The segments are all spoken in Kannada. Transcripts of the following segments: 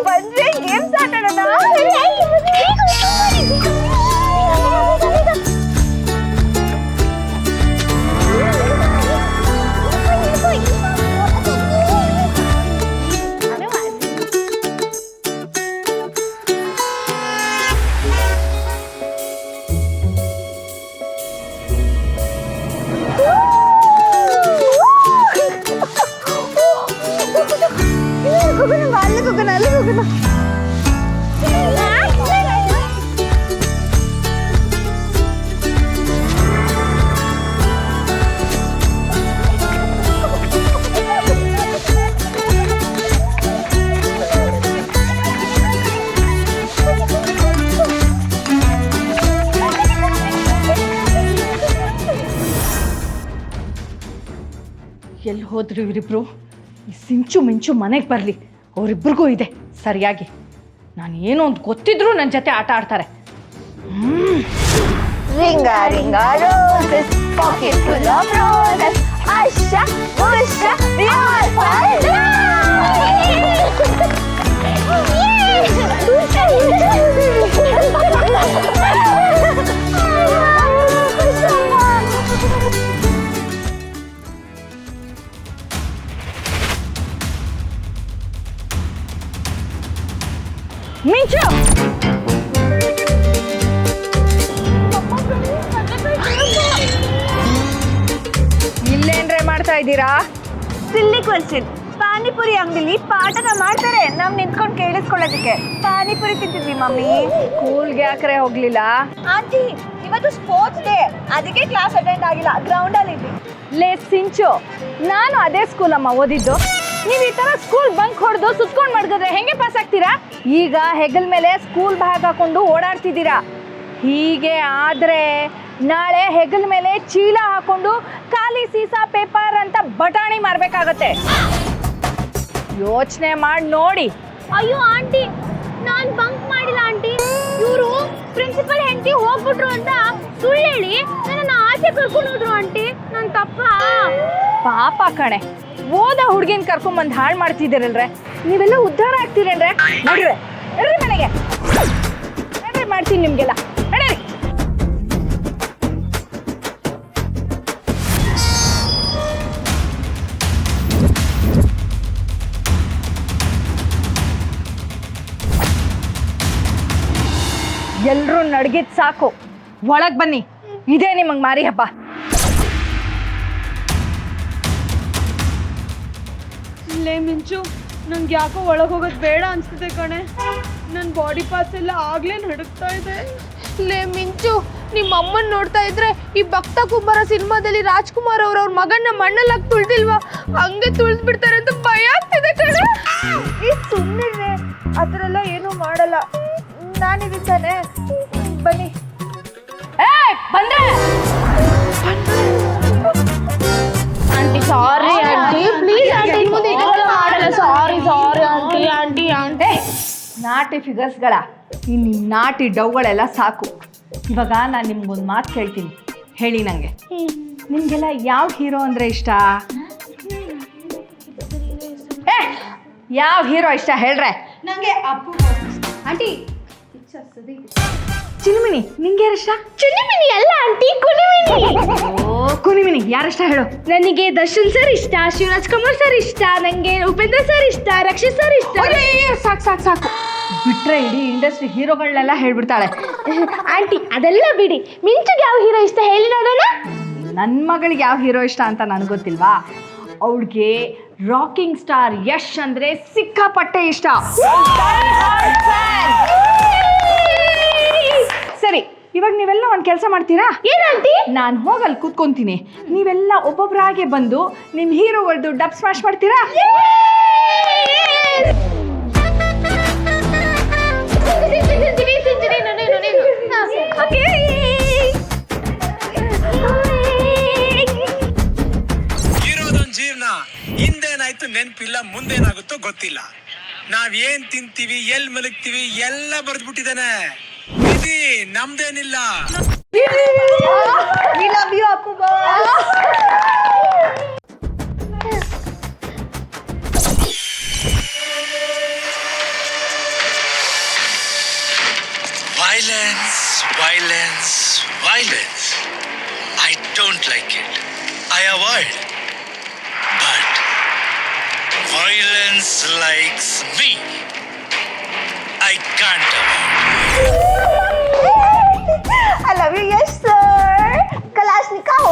ಬಂದ್ರೆ ಗೇಮ್ಸ್ ಆಟಾಡೋಣ. ಎಲ್ಲಿ ಹೋದ್ರು ಇವರಿಬ್ರು? ಈ ಸಿಂಚು ಮಿಂಚು ಮನೆಗೆ ಬರಲಿ, ಅವರಿಬ್ರಿಗೂ ಇದೆ ಸರಿಯಾಗಿ. ನಾನು ಏನೋ ಒಂದು ಗೊತ್ತಿದ್ರು ನನ್ನ ಜೊತೆ ಆಟ ಆಡ್ತಾರೆ. Ringa ringa roses, pocket full of roses. Asha, Usha, we all fall ಮಿಂಚು, ಇಲ್ಲೇನ್ರೆ ಮಾಡ್ತಾ ಇದ್ದೀರಾ? ಸಿಲ್ಲಿ ಕ್ವೆಶ್ಚನ್. ಪಾನಿಪುರಿ ಅಂಗಡಿಲಿ ಪಾಠನ ಮಾಡ್ತಾರೆ, ನಾವ್ ನಿಂತ್ಕೊಂಡು ಕೇಳಿಸ್ಕೊಳ್ಳೋದಕ್ಕೆ. ಪಾನಿಪುರಿ ತಿಂತಿದ್ವಿ ಮಮ್ಮಿ. ಸ್ಕೂಲ್ಗೆ ಯಾಕ್ರೆ ಹೋಗ್ಲಿಲ್ಲ? ಆಂಟಿ, ಇವತ್ತು ಸ್ಪೋರ್ಟ್ಸ್ ಡೇ, ಅದಕ್ಕೆ ಕ್ಲಾಸ್ ಅಟೆಂಡ್ ಆಗಿಲ್ಲ, ಗ್ರೌಂಡ್ ಅಲ್ಲಿ ಇದ್ವಿ. ಲೇ ಸಿಂಚು, ನಾನು ಅದೇ ಸ್ಕೂಲ್ ಅಮ್ಮ ಓದಿದ್ದು. ನೀವು ಈ ತರ ಸ್ಕೂಲ್ ಬಂಕ್ ಹೊಡೆದು ಸುತ್ಕೊಂಡು ಮಡ್ಗಿದ್ರೆ ಹೆಂಗೆ ಪಾಸ್ ಆಗ್ತೀರಾ? ಈಗ ಹೆಗಲ್ ಮೇಲೆ ಸ್ಕೂಲ್ ಬ್ಯಾಗ್ ಹಾಕೊಂಡು ಓಡಾಡ್ತಿದ್ದೀರಾ. ಹೀಗೆ ಆದ್ರೆ ನಾಳೆ ಹೆಗಲ್ ಮೇಲೆ ಚೀಲ ಹಾಕೊಂಡು ಖಾಲಿ ಸೀಸಾ ಪೇಪರ್ ಅಂತ ಬಟಾಣಿ ಮಾರ್ಬೇಕಾಗತ್ತೆ. ಯೋಚನೆ ಮಾಡಿ ನೋಡಿ. ಅಯ್ಯೋ ಆಂಟಿ, ನಾನ್ ಬಂಕ್ ಮಾಡಿಲ್ಲ ಆಂಟಿ. ಇವರು ಪ್ರಿನ್ಸಿಪಲ್ ಹೆಂಡತಿ ಹೋಗ್ಬಿಟ್ರು ಅಂತ ಸುಳ್ಳು ಹೇಳಿ ನನ್ನ ಆಚೆ ಕರ್ಕೊಂಡು ಹೋದ್ರು ಆಂಟಿ. ನನ್ ತಪ್ಪ. ಪಾಪ ಕಣೆ, ಓದ ಹುಡುಗಿನ ಕರ್ಕೊಂಬಂದು ಹಾಳು ಮಾಡ್ತಿದ್ದೀರಲ್ರೆ. ನೀವೆಲ್ಲ ಉದ್ಧಾರ ಆಗ್ತೀರೇನ್ರೆ? ನೋಡ್ರೆ ನಡ್ರಿ ಮನೆಗೆ, ನಡ್ರಿ ಮಾಡ್ತೀನಿ ನಿಮ್ಗೆಲ್ಲ, ನಡೀರಿ. ಎಲ್ರೂ ನಡ್ಗಿದ್ ಸಾಕು, ಒಳಗ್ ಬನ್ನಿ. ಇದೇ ನಿಮಗ್ ಮಾರಿ ಹಬ್ಬ. ಲೇ ಮಿಂಚು, ನಂಗೆ ಯಾಕೋ ಒಳಗೆ ಹೋಗೋದು ಬೇಡ ಅನ್ಸುತ್ತೆ ಕಣೆ. ನನ್ನ ಬಾಡಿ ಪಾರ್ಟ್ಸ್ ಎಲ್ಲ ಆಗ್ಲೇ ನಡುಕ್ತಾ ಇದೆ. ಲೇ ಮಿಂಚು, ನಿಮ್ಮ ಅಮ್ಮನ್ ನೋಡ್ತಾ ಇದ್ರೆ ಈ ಭಕ್ತ ಕುಂಬಾರ ಸಿನಿಮಾದಲ್ಲಿ ರಾಜ್ಕುಮಾರ್ ಅವ್ರ ಮಗನ್ನ ಮಣ್ಣಲ್ಲಿ ಹಾಕಿ ತುಳ್ದಿಲ್ವಾ, ಹಂಗೆ ತುಳ್ದು ಬಿಡ್ತಾರೆ ಅಂತ ಭಯ ಆಗ್ತಿದೆ ಕಣೆ. ಸುಮ್ಮನೆ ಆ ಥರ ಎಲ್ಲ ಏನೂ ಮಾಡಲ್ಲ, ನಾನಿದ್ದಾನೆ, ಬನ್ನಿ. ಬಂದೆ aunty sorry aunty, please aunty, ಮುಂದೆ ಮಾಡಲ್ಲ. Sorry sorry aunty. Aunty aunty naughty ಫಿಗರ್ಸ್ಗಳ ಈ ನಿಮ್ಮ ನಾಟಿ ಡವ್ಗಳೆಲ್ಲ ಸಾಕು. ಇವಾಗ ನಾನು ನಿಮ್ಗೊಂದು ಮಾತು ಕೇಳ್ತೀನಿ, ಹೇಳಿ ನನಗೆ. ನಿಮಗೆಲ್ಲ ಯಾವ ಹೀರೋ ಅಂದರೆ ಇಷ್ಟ? ಯಾವ ಹೀರೋ ಇಷ್ಟ ಹೇಳ್ರೆ? ನನಗೆ ಅಪ್ಪು ಆಂಟಿ. ಚಿನಿಮಿನಿ, ನಿಂಗೆ ಯಾರಿಷ್ಟ? ಚಿನ್ನಿಮಿನಿ ಅಲ್ಲ ಆಂಟಿ, ಕುನಿಮಿನಿ. ಓ ಕುನಿಮಿನಿ, ಯಾರಿಷ್ಟ ಹೇಳು? ನನಗೆ ದರ್ಶನ್ ಸರ್ ಇಷ್ಟ, ಶಿವರಾಜ್ ಕುಮಾರ್ ಸರ್ ಇಷ್ಟ, ನಂಗೆ ಉಪೇಂದ್ರ ಸರ್ ಇಷ್ಟ, ರಕ್ಷಿತ್ ಸರ್ ಇಷ್ಟ. ಸಾಕು ಸಾಕು ಸಾಕು, ಬಿಟ್ರೆ ಇಡೀ ಇಂಡಸ್ಟ್ರಿ ಹೀರೋಗಳನ್ನೆಲ್ಲ ಹೇಳ್ಬಿಡ್ತಾಳೆ. ಆಂಟಿ ಅದೆಲ್ಲ ಬಿಡಿ, ಮಿಂಚುಗೆ ಯಾವ ಹೀರೋ ಇಷ್ಟ ಹೇಳಿ ನೋಡೋಣ. ನನ್ನ ಮಗಳಿಗೆ ಯಾವ ಹೀರೋ ಇಷ್ಟ ಅಂತ ನನಗೆ ಗೊತ್ತಿಲ್ವಾ? ಅವಳಿಗೆ ರಾಕಿಂಗ್ ಸ್ಟಾರ್ ಯಶ್ ಅಂದ್ರೆ ಸಿಕ್ಕಾಪಟ್ಟೆ ಇಷ್ಟ. ಸರಿ, ಇವಾಗ ನೀವೆಲ್ಲ ಒಂದು ಕೆಲಸ ಮಾಡ್ತೀರಾ? ಏನಂಟಿ? ನಾನು ಹೋಗಲ್ಲಿ ಕೂತ್ಕೊಂತೀನಿ, ನೀವೆಲ್ಲ ಒಬ್ಬೊಬ್ಬರಾಗೆ ಬಂದು ನಿಮ್ಮ ಹೀರೋಗಳದ್ದು ಡಬ್ ಸ್ಮ್ಯಾಶ್ ಮಾಡ್ತೀರಾ? ಇರೋದೊಂದು ಜೀವನ, ಹಿಂದೇನಾಯ್ತು ನೆನಪಿಲ್ಲ, ಮುಂದೇನಾಗುತ್ತೋ ಗೊತ್ತಿಲ್ಲ. ನಾವೇನ್ ತಿಂತೀವಿ, ಎಲ್ಲಿ ಮಲಗ್ತೀವಿ ಎಲ್ಲ ಬರ್ದ್ಬಿಟ್ಟಿದ್ದಾನೆ. ನಮ್ದೇನಿಲ್ಲ. We love you, Appu boss. Violence, violence, violence. I don't like it. I avoid. But violence likes me. I can't avoid. I love you, yes sir. Kalashnikov.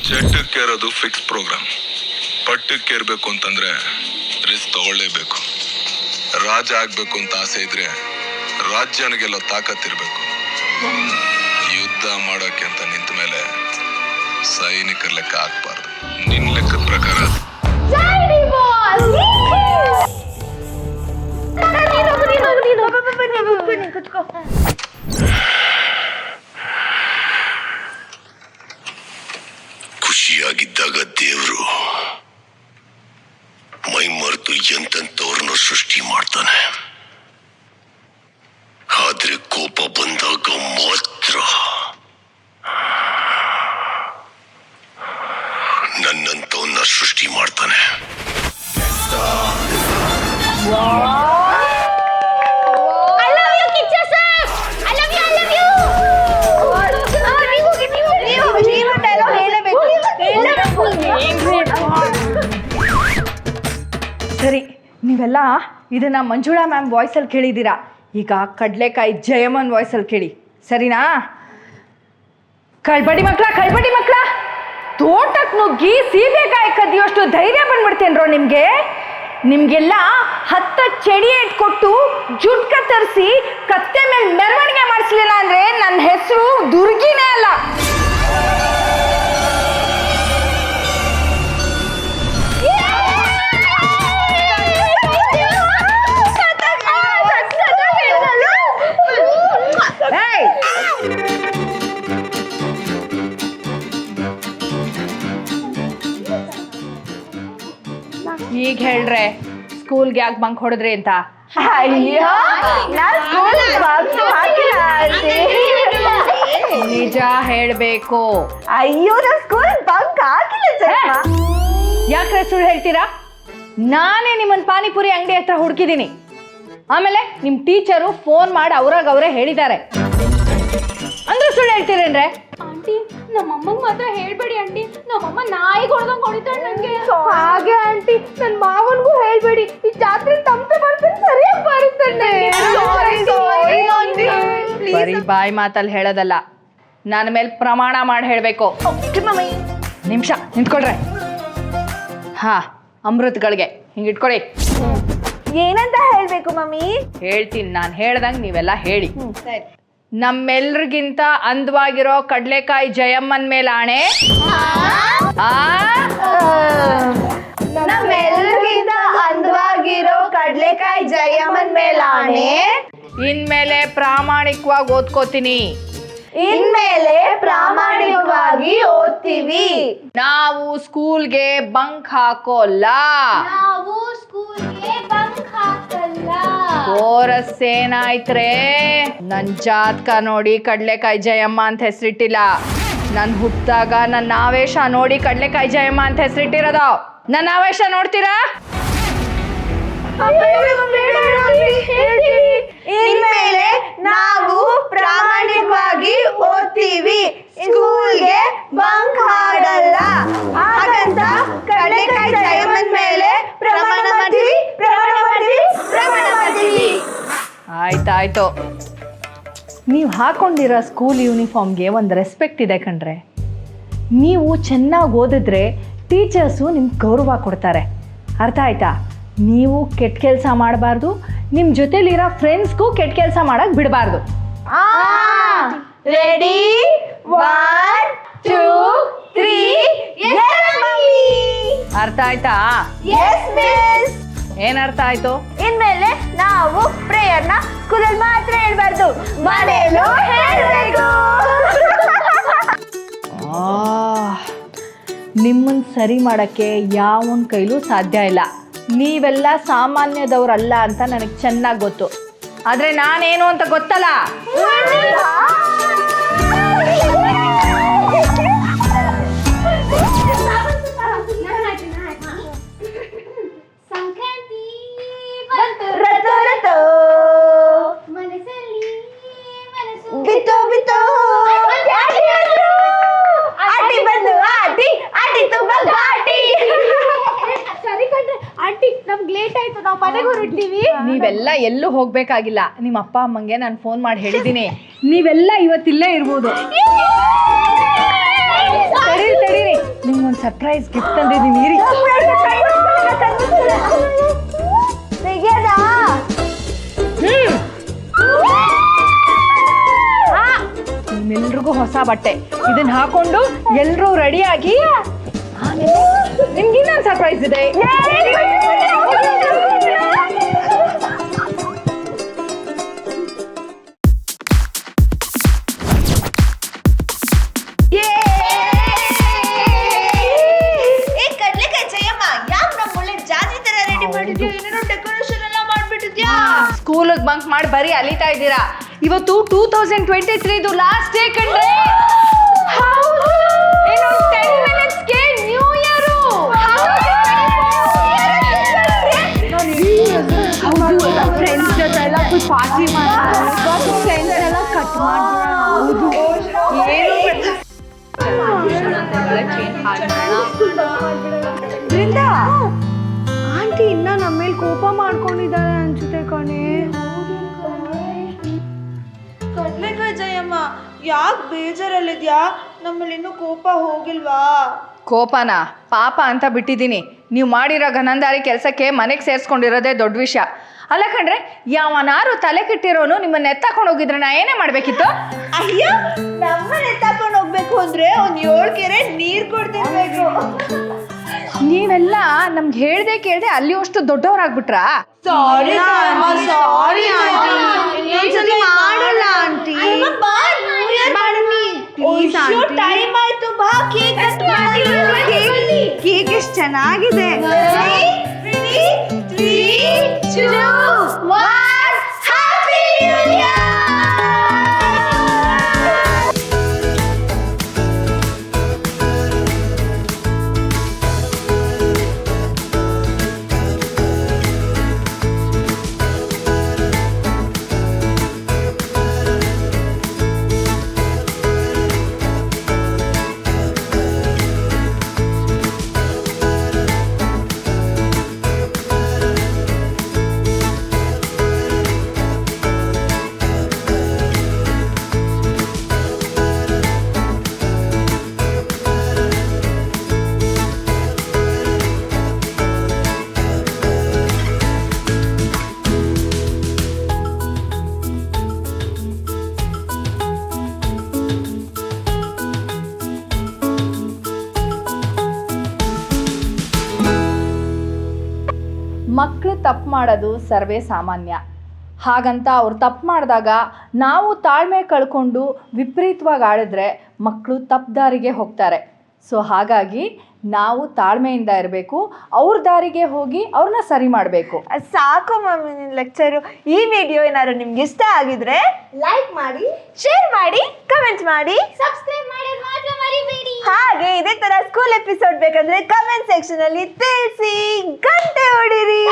ಚಟ್ಟಕ್ಕೇರೋದು ಫಿಕ್ಸ್ ಪ್ರೋಗ್ರಾಮ್. ಪಟ್ಟಕ್ಕೇರ್ಬೇಕು ಅಂತಂದ್ರೆ ರಿಸ್ಕ್ ತಗೊಳ್ಳೇಬೇಕು. ರಾಜ ಆಗ್ಬೇಕು ಅಂತ ಆಸೆ ಇದ್ರೆ ರಾಜ್ಯನಿಗೆಲ್ಲ ತಾಕತ್ತಿರ್ಬೇಕು. ಯುದ್ಧ ಮಾಡೋಕೆ ಅಂತ ನಿಂತ ಮೇಲೆ ಸೈನಿಕರ ಲೆಕ್ಕ ಹಾಕ್ಬಾರ್ದು. ನಿನ್ ಲೆಕ್ಕದ ಪ್ರಕಾರ ಖುಷಿಯಾಗಿದ್ದಾಗ ದೇವ್ರು ಮೈ ಮರೆತು ಎಂತೆಂಥವ್ರನ್ನ ಸೃಷ್ಟಿ ಮಾಡ್ತಾನೆ. ಆದ್ರೆ ಕೋಪ ಬಂದಾಗ ಮಾತ್ರ ನನ್ನಂತವನ್ನ ಸೃಷ್ಟಿ ಮಾಡ್ತಾನೆ. ಸರಿ, ನೀವೆಲ್ಲ ಇದನ್ನ ಮಂಜುಳಾ ಮ್ಯಾಮ್ ವಾಯ್ಸಲ್ಲಿ ಕೇಳಿದ್ದೀರಾ. ಈಗ ಕಡಲೆಕಾಯಿ ಜಯಮ್ಮನ್ ವಾಯ್ಸಲ್ಲಿ ಕೇಳಿ, ಸರಿನಾ? ಕಳ್ಬಡಿ ಮಕ್ಳ, ತೋಟಕ್ಕೆ ನುಗ್ಗಿ ಸೀಬೆಕಾಯಿ ಕದಿಯೋಷ್ಟು ಧೈರ್ಯ ಬಂದ್ಬಿಡ್ತೇನ್ರೋ ನಿಮ್ಗೆಲ್ಲ 10 ಚಡಿ ಇಟ್ಕೊಟ್ಟು ಜುಟ್ಕ ತರಿಸಿ ಕತ್ತೆ ಮೇಲೆ ಮೆರವಣಿಗೆ ಮಾಡಿಸ್ಲಿಲ್ಲ ಅಂದ್ರೆ ನನ್ನ ಹೆಸರು ದುರ್ಗಿನೇ ಅಲ್ಲ. ಈಗ ಹೇಳ್ರೆ ಸ್ಕೂಲ್ಗೆ ಯಾಕೆ ಬಂಕ್ ಹೊಡೆದ್ರಿ ಅಂತ? ಅಯ್ಯೋ, ನಾನ್ ಸ್ಕೂಲ್ ಹಾಕಿಲ್ಲ ಆಂಟಿ. ನಿಜ ಹೇಳ್ಬೇಕು. ಅಯ್ಯೋ, ನಾನ್ ಸ್ಕೂಲ್ ಬಂಕ್ ಹಾಕಿಲ್ಲ ಜಯಮ್ಮ. ಯಾಕ್ರೆ ಸುಳ್ಳು ಹೇಳ್ತೀರಾ? ನಾನೇ ನಿಮ್ಮನ್ ಪಾನಿಪುರಿ ಅಂಗಡಿ ಹತ್ರ ಹುಡುಕಿದ್ದೀನಿ. ಆಮೇಲೆ ನಿಮ್ ಟೀಚರು ಫೋನ್ ಮಾಡಿ ಅವ್ರೇ ಹೇಳಿದ್ದಾರೆ ಅಂದ್ರೆ ಸುಳ್ಳು ಹೇಳ್ತೀರೇನ್ರೆ? ಆಂಟಿ, ನಮ್ಮಮ್ಮಂಗ್ ಮಾತ್ರ ಹೇಳ್ಬೇಡಿ ಆಂಟಿ. ನಮ್ಮಮ್ಮ ನಾಯಿಗೆ ಹೊಡೆದಂಗ್ ಹೊಡಿತಾಳೆ ನಂಗೆ. ಹಾಗೆ ಆಂಟಿ, ನನ್ ಮಾವನ್ಗೂ ಹೇಳ್ಬೇಡಿ. ಈ ಜಾತ್ರೆ ತಮಟೆ ಬರ್ತಾನೆ ಸರಿಯಾಗಿ ಬರುತ್ತಾನೆ. ಬರೀ ಬಾಯಿ ಮಾತಲ್ಲಿ ಹೇಳೋದಲ್ಲ, ನನ್ನ ಮೇಲೆ ಪ್ರಮಾಣ ಮಾಡಿ ಹೇಳ್ಬೇಕು. ನಿಮಿಷ ನಿಂತ್ಕೊಡ್ರೆ. ಹಾ, ಅಮೃತ್ಗಳಿಗೆ ಹಿಂಗಿಟ್ಕೊಡಿ. ಏನಂತ ಹೇಳ್ಬೇಕು ಮಮ್ಮಿ? ಹೇಳ್ತೀನಿ, ನಾನು ಹೇಳ್ದಂಗೆ ನೀವೆಲ್ಲ ಹೇಳಿ. ನಮ್ಮೆಲ್ರಿಗಿಂತ ಅಂದವಾಗಿರೋ ಕಡ್ಲೆಕಾಯಿ ಜಯಮ್ಮನ್ ಮೇಲೆ ಆಣೆ. ನಮ್ಮೆಲ್ಲರಿಗಿಂತ ಅಂದವಾಗಿರೋ ಕಡ್ಲೆಕಾಯಿ ಜಯಮ್ಮನ್ ಮೇಲೆ ಆಣೆ. ಇನ್ಮೇಲೆ ಪ್ರಾಮಾಣಿಕವಾಗಿ ಓದ್ಕೋತೀನಿ. ಇನ್ಮೇಲೆ ಪ್ರಾಮಾಣಿಕವಾಗಿ ಓದ್ತೀವಿ. ನಾವು ಸ್ಕೂಲ್ಗೆ ಬಂಕ್ ಹಾಕೋಲ್ಲ. ನಾವು ಸ್ಕೂಲ್ಗೆ ಬಂಕ್ ಹಾಕಲ್ಲ. ಕೋರಸ್ ಏನಾಯ್ತ್ರೆ? ನನ್ ಜಾತಕ ನೋಡಿ ಕಡ್ಲೆಕಾಯಿ ಜಯಮ್ಮ ಅಂತ ಹೆಸರಿಟ್ಟಿಲ್ಲ. ನನ್ ಹುಟ್ಟಾಗ ನನ್ನ ಆವೇಶ ನೋಡಿ ಕಡ್ಲೆಕಾಯಿ ಜಯಮ್ಮ ಅಂತ ಹೆಸರಿಟ್ಟಿರೋದು. ನನ್ನ ಆವೇಶ ನೋಡ್ತೀರಾ? ಇನ್ಮೇಲೆ ನಾವು ಪ್ರಾಮಾಣಿಕವಾಗಿ ಓದ್ತೀವಿ, ಸ್ಕೂಲ್ಗೆ ಬಂಕ್ ಹಾಡಲ್ಲ. ಹಾಗಂತ ಕಡ್ಲೆಕಾಯಿ ಜಯಮ್ಮನ್ ಮೇಲೆ ಪ್ರಮಾಣ ಮಾಡ್ತೀವಿ. ಆಯ್ತಾಯ್ತು. ನೀವು ಹಾಕೊಂಡಿರೋ ಸ್ಕೂಲ್ ಯೂನಿಫಾರ್ಮ್ಗೆ ಒಂದು ರೆಸ್ಪೆಕ್ಟ್ ಇದೆ ಕಣ್ರೆ. ನೀವು ಚೆನ್ನಾಗಿ ಓದಿದ್ರೆ ಟೀಚರ್ಸು ನಿಮ್ಗೆ ಗೌರವ ಕೊಡ್ತಾರೆ. ಅರ್ಥ ಆಯ್ತಾ? ನೀವು ಕೆಟ್ಟ ಕೆಲಸ ಮಾಡಬಾರ್ದು, ನಿಮ್ಮ ಜೊತೆಲಿರೋ ಫ್ರೆಂಡ್ಸ್ಗೂ ಕೆಟ್ಟ ಕೆಲಸ ಮಾಡಕ್ಕೆ ಬಿಡಬಾರ್ದು. ರೆಡಿ? 1, 2, 3. ಅರ್ಥ ಆಯ್ತಾ? Yes miss. ಏನ್ ಅರ್ಥ ಆಯ್ತು? ಇನ್ಮೇಲೆ ನಾವು ಪ್ರೇಯರ್ನ ಸ್ಕೂಲಲ್ಲಿ ಮಾತ್ರ ಹೇಳ್ಬಾರ್ದು, ಮನೆಯಲ್ಲೂ ಹೇಳ್ಬೇಕು. ನಿಮ್ಮನ್ನು ಸರಿ ಮಾಡೋಕ್ಕೆ ಯಾವನ ಕೈಲೂ ಸಾಧ್ಯ ಇಲ್ಲ. ನೀವೆಲ್ಲ ಸಾಮಾನ್ಯದವ್ರಲ್ಲ ಅಂತ ನನಗೆ ಚೆನ್ನಾಗಿ ಗೊತ್ತು. ಆದರೆ ನಾನೇನು ಅಂತ ಗೊತ್ತಲ್ಲ. ಸಂಕ್ರಾಂತಿ ರತೋ ರತೋ ಮನಸ್ಸಲ್ಲಿ ಮನಸ್ಸು ಬಿತ್ತೋ ಬಿತ್ತೋ ಆಟಿ ಬಂದು ಆಟಿ ಆಟಿ ತುಂಬ ಘಾಟಿ. ಸರಿ ಕಣ್ರಿ ಆಂಟಿ ನಮ್ಗೆ ಲೇಟ್ ಆಯ್ತು, ನಾವು ಮನೆಗೆ ಹೊರಡ್ತೀವಿ. ನೀವೆಲ್ಲ ಎಲ್ಲೂ ಹೋಗ್ಬೇಕಾಗಿಲ್ಲ. ನಿಮ್ಮ ಅಪ್ಪ ಅಮ್ಮಂಗೆ ನಾನು ಫೋನ್ ಮಾಡಿ ಹೇಳಿದ್ದೀನಿ, ನೀವೆಲ್ಲ ಇವತ್ತಿಲ್ಲೇ ಇರ್ಬೋದು. ತಡೀರಿ, ನಿಮ್ಗೊಂದು ಸರ್ಪ್ರೈಸ್ ಗಿಫ್ಟ್ ತಂದಿದ್ದೀನಿ. ಇರಿ. ತೆಗಿಯೋದಾ? ನಿಮ್ಮೆಲ್ರಿಗೂ ಹೊಸ ಬಟ್ಟೆ. ಇದನ್ನ ಹಾಕೊಂಡು ಎಲ್ಲರೂ ರೆಡಿಯಾಗಿ ನಿಮ್ಗೆ ಇನ್ನೊಂದು ಸರ್ಪ್ರೈಸ್ ಇದೆ. ಕಡ್ಲೆಕಾಯಿ ಜಯಮ್ಮ, ಯಾಕೆ ನಮ್ಮ ಒಳ್ಳೆ ಜಾತಿ ತರ ರೆಡಿ ಮಾಡಿದ್ಯಾ? ಏನೇನೋ ಡೆಕೋರೇಷನ್ ಎಲ್ಲ ಮಾಡ್ಬಿಟ್ಟಿದ್ಯಾ? ಸ್ಕೂಲಿಗೆ ಬಂಕ್ ಮಾಡಿ ಬರೀ ಅಲಿತಾ ಇದ್ದೀರಾ. ಇವತ್ತು 2023 ಲಾಸ್ಟ್ ಡೇ ಕಣ್ರೆ. ಇನ್ನೊಂದು 10 minutesಗೆ ನ್ಯೂ ಇಯರು. ಫ್ರೆಂಡ್ಸ್ ಜೊತೆ ಎಲ್ಲ ಫುಲ್ ಪಾರ್ಟಿ ಮಾಡೋಣ, ಫ್ರೆಂಡ್ಸ್ ಎಲ್ಲ ಕಟ್ ಮಾಡೋಣ. ಹೌದು, ಬೃಂದಾ, ಆಂಟಿ ಇನ್ನ ನಮ್ಮ ಮೇಲೆ ಕೋಪ ಮಾಡ್ಕೊಂಡಿದ್ದಾರೆ ಅನ್ಸುತ್ತೆ ಕಣೆ. ಕಡ್ಲೆಕಾಯಿ ಜಯಮ್ಮ, ಯಾಕೆ ಬೇಜಾರಲ್ಲಿದ್ಯಾ? ನಮ್ಮಲ್ಲಿ ಇನ್ನೂ ಕೋಪ ಹೋಗಿಲ್ವಾ? ಕೋಪನ ಪಾಪ ಅಂತ ಬಿಟ್ಟಿದ್ದೀನಿ. ನೀವು ಮಾಡಿರೋ ಘನಂದಾರಿ ಕೆಲಸಕ್ಕೆ ಮನೆಗೆ ಸೇರಿಸ್ಕೊಂಡಿರೋದೇ ದೊಡ್ಡ ವಿಷಯ ಅಲ್ಲ ಕಣ್ರೆ. ಯಾವನಾರು ತಲೆ ಕೆಟ್ಟಿರೋನು ನಿಮ್ಮನ್ನ ಎತ್ತಾಕೊಂಡು ಹೋಗಿದ್ರೆ ನಾ ಏನೇ ಮಾಡಬೇಕಿತ್ತು? ಅಯ್ಯೋ, ನಮ್ಮನ್ನ ಎತ್ತಾಕೊಂಡು ಹೋಗ್ಬೇಕು ಅಂದ್ರೆ ಒಂದು 7 ಕೆರೆ ನೀರು ಕೊಡ್ತಿರ್ಬೇಕು. ನೀವೆಲ್ಲ ನಮ್ಗೆ ಹೇಳ್ದೆ ಕೇಳ್ದೆ ಅಲ್ಲಿ ಅಷ್ಟು ದೊಡ್ಡವರಾಗ್ಬಿಟ್ರಾ? ಸಾರಿ ಸಾರಿ ಆಂಟಿ, ಮಾಡಲ್ಲ ಆಂಟಿ. ಟೈಮ್ ಆಯ್ತು, ಬಾ ಕೇಕ್ ಕಟ್ ಮಾಡಿ. ಕೇಕ್ ಎಷ್ಟು ಚೆನ್ನಾಗಿದೆ. 3, 2, 1 ಹ್ಯಾಪಿ ನ್ಯೂ ಇಯರ್. ಮಕ್ಕಳು ತಪ್ಪು ಮಾಡೋದು ಸರ್ವೇ ಸಾಮಾನ್ಯ. ಹಾಗಂತ ಅವ್ರು ತಪ್ಪು ಮಾಡಿದಾಗ ನಾವು ತಾಳ್ಮೆ ಕಳ್ಕೊಂಡು ವಿಪರೀತವಾಗಿ ಆಡಿದ್ರೆ ಮಕ್ಕಳು ತಪ್ಪು ದಾರಿಗೆ ಹೋಗ್ತಾರೆ. ಸೊ ಹಾಗಾಗಿ ನಾವು ತಾಳ್ಮೆಯಿಂದ ಇರಬೇಕು, ಅವ್ರ ದಾರಿಗೆ ಹೋಗಿ ಅವ್ರನ್ನ ಸರಿ ಮಾಡಬೇಕು. ಸಾಕು ಮಮ್ಮಿ ನಿನ್ನ ಲೆಕ್ಚರು. ಈ ವಿಡಿಯೋ ಏನಾದ್ರು ನಿಮ್ಗೆ ಇಷ್ಟ ಆಗಿದ್ರೆ ಲೈಕ್ ಮಾಡಿ, ಶೇರ್ ಮಾಡಿ, ಕಮೆಂಟ್ ಮಾಡಿ, ಸಬ್ಸ್ಕ್ರೈಬ್ ಮಾಡೋದು ಮಾತ್ರ ಮರಿಬೇಡಿ. ಹಾಗೆ ಇದೇ ತರ ಸ್ಕೂಲ್ ಎಪಿಸೋಡ್ ಬೇಕಂದ್ರೆ ಕಮೆಂಟ್ ಸೆಕ್ಷನ್ ಅಲ್ಲಿ ತಿಳಿಸಿ, ಗಂಟೆ ಹೊಡಿರಿ.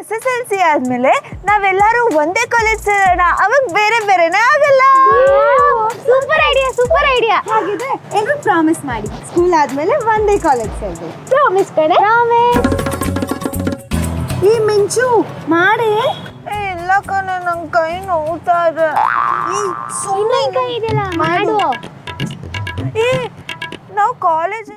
SSLC ಆದ್ಮೇಲೆ ನಾವೆಲ್ಲರೂ ಒಂದೇ ಕಾಲೇಜ್ ಸೇರೋಣ, ಅವಾಗ ಬೇರೆ ಬೇರೆನೇ ಆಗಲ್ಲ. Super idea. ಹಾಗಿದ್ರೆ ಎಲ್ರು ಪ್ರಾಮಿಸ್ ಮಾಡಿ, ಸ್ಕೂಲ್ ಆದ್ಮೇಲೆ ಒಂದೇ ಕಾಲೇಜ್ ಸೇರ್ಬೇಕು. ಪ್ರಾಮಿಸ್ ಕಣೆ. ಈ ಮಿಂಚು ಮಾಡಿ. ಇಲ್ಲ ಕಣೆ, ನಂಗೆ ಕೈ ನೋವ್ತಾ ಇದೆ. ಕೈ ಇದೆಯಲ್ಲ ಮಾಡು. ನಾವು ಕಾಲೇಜ್